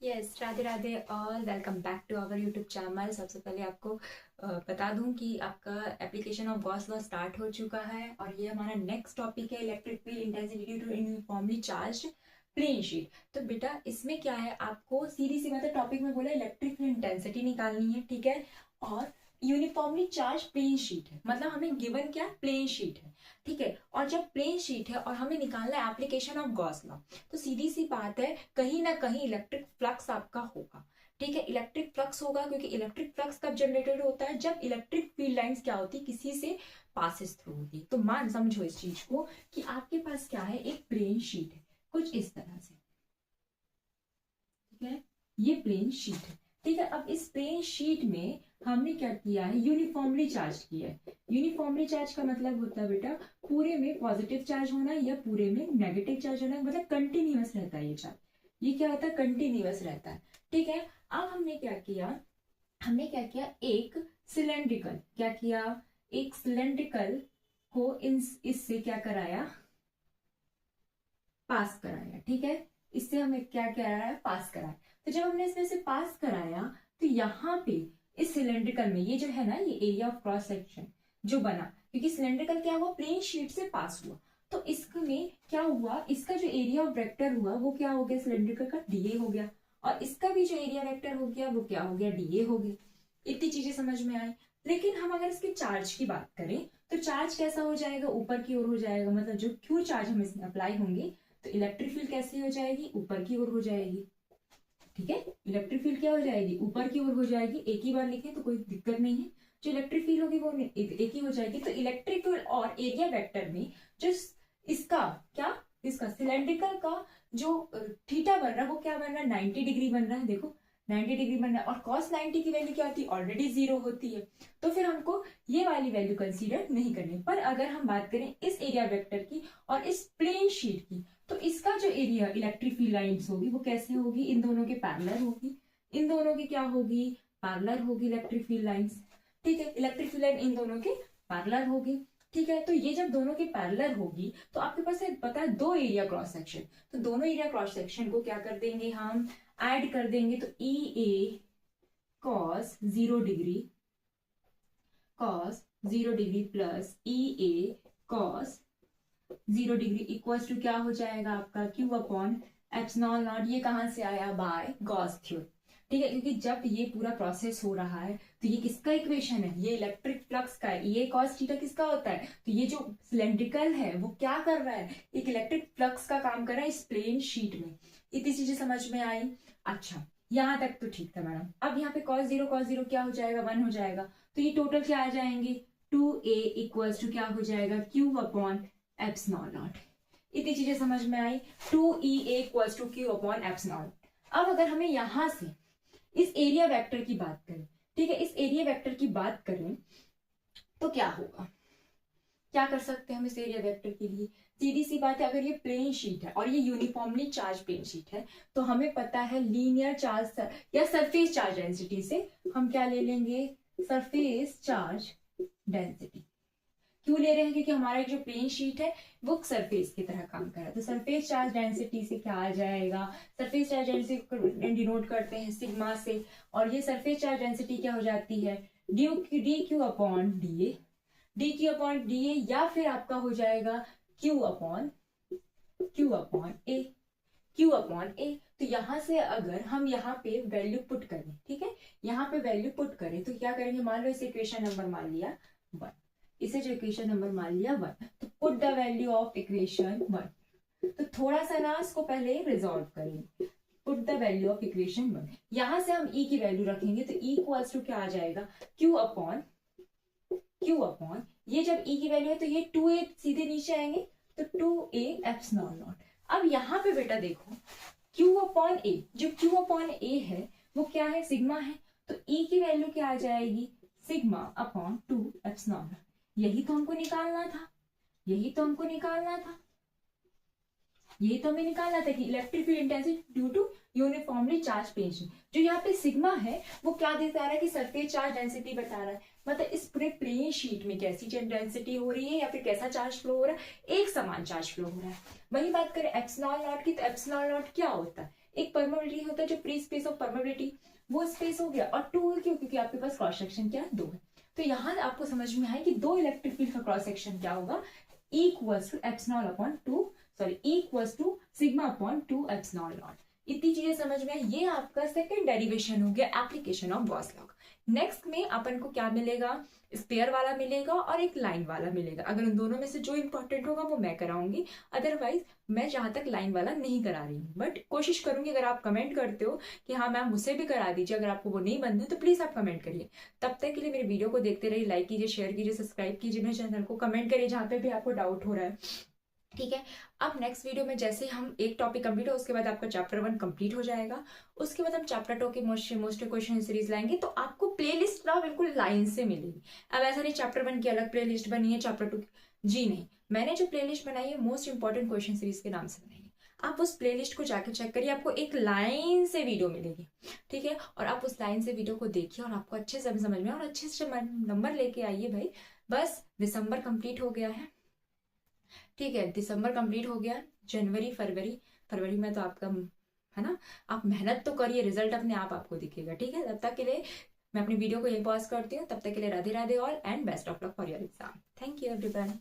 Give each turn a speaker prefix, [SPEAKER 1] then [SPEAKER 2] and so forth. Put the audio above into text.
[SPEAKER 1] Yes, Radhe Radhe और welcome back to our YouTube channel. सबसे पहले आपको बता दूं कि आपका application of Gauss law start हो चुका है और ये हमारा नेक्स्ट टॉपिक है, electric field intensity due to uniformly charged plane sheet. तो बेटा इसमें क्या है, आपको सीधी सी मतलब टॉपिक में बोला इलेक्ट्रिक फील्ड इंटेंसिटी निकालनी है, ठीक है। और यूनिफॉर्मली चार्ज प्लेन शीट है, मतलब हमें गिवन क्या प्लेन शीट है, ठीक है। और जब प्लेन शीट है और हमें निकालना है एप्लीकेशन ऑफ गॉस लॉ, तो सीधी सी बात है कहीं ना कहीं इलेक्ट्रिक फ्लक्स आपका होगा, ठीक है। इलेक्ट्रिक फ्लक्स होगा क्योंकि इलेक्ट्रिक फ्लक्स कब जनरेटेड होता है, जब इलेक्ट्रिक फील्ड लाइंस क्या होती है, किसी से पासिस थ्रू होती है। तो मान समझो इस चीज को कि आपके पास क्या है, एक प्लेन शीट है कुछ इस तरह से, ठीक है। ये प्लेन शीट है, ठीक है। अब इस प्लेन शीट में हमने क्या किया है, यूनिफॉर्मली चार्ज किया है। यूनिफॉर्मली चार्ज का मतलब होता है बेटा पूरे में पॉजिटिव चार्ज होना या पूरे में नेगेटिव चार्ज होना, मतलब कंटिन्यूअस रहता है ये चार्ज। ये क्या होता है, कंटिन्यूअस रहता है, ठीक है। अब हमने क्या किया, एक सिलेंड्रिकल क्या किया, एक सिलेंड्रिकल को इससे क्या कराया, पास कराया, ठीक है। इससे हमें क्या कराया, पास कराया। तो जब हमने इसमें से पास कराया तो यहाँ पे इस सिलेंड्रिकल में ये जो है ना, ये एरिया ऑफ क्रॉस सेक्शन जो बना, क्योंकि सिलेंड्रिकल क्या हुआ, प्लेन शीट से पास हुआ। तो इसमें क्या हुआ, इसका जो एरिया ऑफ वेक्टर हुआ वो क्या हो गया, सिलेंड्रिकल का डीए हो गया। और इसका भी जो एरिया वेक्टर हो गया वो क्या हो गया, डीए हो गया। इतनी चीजें समझ में आई। लेकिन हम अगर इसके चार्ज की बात करें तो चार्ज कैसा हो जाएगा, ऊपर की ओर हो जाएगा। मतलब जो क्यू चार्ज हम इसमें अप्लाई होंगे तो इलेक्ट्रिक फील्ड कैसी हो जाएगी, ऊपर की ओर हो जाएगी, ठीक है। इलेक्ट्रिक फील्ड क्या हो जाएगी, ऊपर की ओर हो जाएगी। एक ही बार लिखें तो कोई दिक्कत नहीं है, जो इलेक्ट्रिक फील्ड होगी वो एक ही हो जाएगी। तो इलेक्ट्रिक फील्ड और एरिया वेक्टर में जो इसका क्या, इसका सिलेंड्रिकल का जो थीटा बन रहा है वो क्या बन रहा है, 90 डिग्री बन रहा है। देखो 90 डिग्री बन रहा है और cos 90 की वैल्यू क्या होती है, ऑलरेडी 0 होती है। तो फिर हमको ये वाली वैल्यू कंसीडर नहीं करनी। पर अगर हम बात करें इस एरिया वेक्टर की और इस प्लेन शीट की, तो इसका जो एरिया इलेक्ट्रिक फील्ड लाइंस होगी वो कैसे होगी, इन दोनों के पैरेलल होगी। इन दोनों की क्या होगी, पैरेलल होगी इलेक्ट्रिक फील्ड लाइंस, ठीक है। इलेक्ट्रिक फील्ड लाइन इन दोनों के पैरेलल होगी, ठीक है। तो ये जब दोनों के पैरेलल होगी तो आपके पास है पता है दो एरिया क्रॉस सेक्शन, तो दोनों एरिया क्रॉस सेक्शन को क्या कर देंगे, हम ऐड कर देंगे। तो E A cos 0 degree, cos 0 degree plus E A cos 0 degree equals to क्या हो जाएगा आपका, क्यू अपॉन एप्सिलॉन नॉट। ये कहां से आया, बाय गॉस थ्योरम, ठीक है। क्योंकि जब ये पूरा प्रोसेस हो रहा है तो ये किसका इक्वेशन है, ये इलेक्ट्रिक फ्लक्स का है। ये कॉस थीटा किसका होता है, तो ये जो सिलेंड्रिकल है वो क्या कर रहा है, एक इलेक्ट्रिक फ्लक्स का काम कर रहा है इस प्लेन शीट में। इतनी चीजें समझ में आई। अच्छा यहां तक तो ठीक था मैडम। अब यहाँ पे cos 0 क्या हो जाएगा, 1 हो जाएगा। तो ये टोटल क्या आ जाएंगे, 2a इक्वल्स टू क्या हो जाएगा, क्यू अपॉन एप्सिलॉन नॉट। इतनी चीजें समझ में आई। 2e equals to q upon epsilon. अब अगर हमें यहां से इस एरिया वेक्टर की बात करें, ठीक है, इस एरिया वेक्टर की बात करें तो क्या होगा, क्या कर सकते हैं हम इस एरिया वेक्टर के लिए। सीधी सी बात है, अगर ये प्लेन शीट है और ये यूनिफॉर्मली चार्ज प्लेन शीट है तो हमें पता है लीनियर चार्ज या सरफेस चार्ज डेंसिटी से हम क्या ले लेंगे, सरफेस चार्ज डेंसिटी। क्यों ले रहे हैं, क्योंकि हमारा जो प्लेन शीट है वो सरफेस की तरह काम कर रहा है। तो सरफेस चार्ज डेंसिटी से क्या आ जाएगा, सरफेस चार्ज डेंसिटी को डिनोट करते हैं सिग्मा से। और ये सरफेस चार्ज डेंसिटी क्या हो जाती है, D Q upon D A, D Q upon D A, या फिर आपका हो जाएगा क्यू अपॉन ए, क्यू अपॉन ए। तो यहां से अगर हम यहाँ पे वैल्यू पुट करें, ठीक है, यहाँ पे वैल्यू पुट करें तो क्या करेंगे, मान लो इस इक्वेशन नंबर मान लिया 1, इसे जो इक्वेशन नंबर मान लिया 1, तो put the value of equation 1। तो थोड़ा सा ना इसको पहले रिजॉल्व करेंगे। Put the value of equation 1, यहां से हम ई की वैल्यू रखेंगे तो ई इक्वल्स टू क्या आ जाएगा, क्यू अपॉन ये जब ई की वैल्यू है तो ये 2a सीधे नीचे आएंगे तो 2a एप्सिलॉन नॉट। अब यहाँ पे बेटा देखो Q अपॉन ए, जो Q अपॉन ए है वो क्या है, सिग्मा है। तो E की वैल्यू क्या आ जाएगी, सिग्मा अपॉन 2 एप्सिलॉन नॉट। यही तो हमको निकालना था, यही तो हमको निकालना था, यही तो हमें निकालना था कि electric field intensity due to uniformly charge plane sheet. जो यहाँ पे सिग्मा है वो क्या दिखा रहा है कि सरफेस चार्ज डेंसिटी बता रहा है, मतलब इस पूरे प्लेन शीट में कैसी डेंसिटी हो रही है या फिर कैसा चार्ज फ्लो हो रहा है, एक समान चार्ज फ्लो हो रहा है। वही बात करें एप्सिलॉन नॉट की, तो एप्सिलॉन नॉट क्या होता है, एक परमेबिलिटी होता है जो फ्री स्पेस ऑफ परमेबिलिटी, वो स्पेस हो गया। और 2 क्यों, क्योंकि आपके पास क्रॉस सेक्शन क्या है, 2 है। तो यहाँ आपको समझ में आए कि 2 इलेक्ट्रिक फील्ड का क्रॉस सेक्शन क्या होगा, equals to epsilon upon 2, sorry equals to sigma upon 2 epsilon naught. इतनी चीजें समझ में आई। ये आपका सेकंड डेरिवेशन हो गया application of Gauss law. Next में अपन को क्या मिलेगा, स्पेयर वाला मिलेगा और एक लाइन वाला मिलेगा। अगर उन दोनों में से जो इंपॉर्टेंट होगा वो मैं कराऊंगी, अदरवाइज मैं जहां तक लाइन वाला नहीं करा रही हूँ, बट कोशिश करूंगी। अगर आप कमेंट करते हो कि हाँ मैम मुझसे भी करा दीजिए, अगर आपको वो नहीं बनते तो प्लीज आप कमेंट करिए। तब तक के लिए मेरे वीडियो को देखते रहिए, लाइक कीजिए, शेयर कीजिए, सब्सक्राइब कीजिए मेरे चैनल को, कमेंट करिए जहां पे भी आपको डाउट हो रहा है, ठीक है। अब नेक्स्ट वीडियो में जैसे हम एक टॉपिक कंप्लीट हो, उसके बाद आपका चैप्टर 1 कंप्लीट हो जाएगा। उसके बाद हम चैप्टर 2 की मोस्ट क्वेश्चन सीरीज लाएंगे, तो आपको प्लेलिस्ट ना बिल्कुल लाइन से मिलेगी। अब ऐसा नहीं चैप्टर 1 की अलग प्लेलिस्ट बनी है, चैप्टर 2 जी नहीं, मैंने जो प्लेलिस्ट बनाई है मोस्ट इंपॉर्टेंट क्वेश्चन सीरीज के नाम से बनाई है। आप उस प्लेलिस्ट को जाकर चेक करिए, आपको एक लाइन से वीडियो मिलेगी, ठीक है। और आप उस लाइन से वीडियो को देखिए और आपको अच्छे से समझ में और अच्छे से नंबर लेके आइए भाई। बस दिसंबर कंप्लीट हो गया है, ठीक है, दिसंबर कंप्लीट हो गया, जनवरी फरवरी में तो आपका है ना, आप मेहनत तो करिए, रिजल्ट अपने आप आपको दिखेगा, ठीक है। तब तक के लिए मैं अपनी वीडियो को यही पॉज करती हूँ। तब तक के लिए Radhe Radhe all and best of luck for your exam. Thank you everyone.